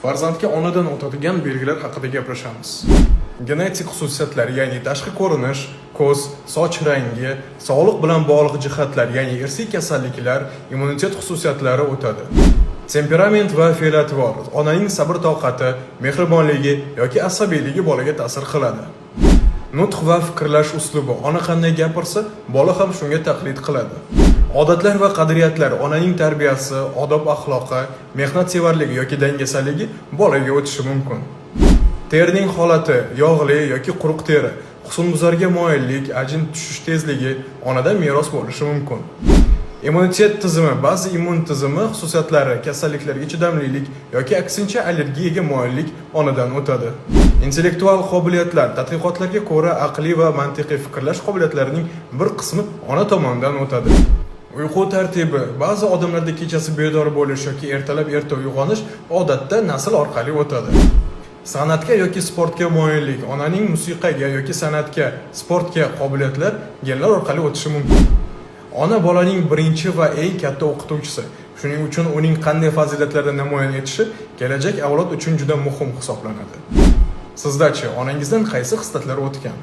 Farzandga onadan o'tadigan belgilar haqida gaplashamiz. Genetik xususiyatlar, ya'ni tashqi ko'rinish, ko'z, soch rangi, sog'liq bilan bog'liq jihatlar, ya'ni irsiy kasalliklar, immunitet xususiyatlari o'tadi. Temperament va fe'l-atvor, onaning sabr-toqati, mehribonligi yoki asabiyligi bolaga ta'sir qiladi. Nutq va fikrlash uslubi, ona qanday gapirsa, bola ham shunga taqlid qiladi. Odatlar va qadriyatlar, onaning tarbiyasi, odob-axloqi, mehnatsevarligi yoki dangasalligi bolaga o'tishi mumkin. Terining holati, yog'li yoki quruq teri, husnbuzarga moyillik, ajin tushish tezligi onadan meros bo'lishi mumkin. Immunitet tizimi, ba'zi immun tizimi xususiyatlari, kasalliklarga chidamlilik yoki aksincha allergiyaga moyillik onadan o'tadi. Intellektual qobiliyatlar, tadqiqotlarga ko'ra aqliy va mantiqiy fikrlash qobiliyatlarining bir qismi ona tomonidan o'tadi. Uyqu tartibi, ba'zi odamlarda kechasi bedor bo'lish yoki ertalab erta uyg'onish odatda nasl orqali o'tadi. San'atga yoki sportga moyillik, onaning musiqaga yoki san'atga, sportga qobiliyatlar genlar orqali o'tishi mumkin. Ona bolaning birinchi va eng katta o'qituvchisi. Shuning uchun uning qanday fazilatlarni namoyon etishi kelajak avlod uchun juda muhim hisoblanadi. Sizdachi, onangizdan qaysi xislatlar o'tgan?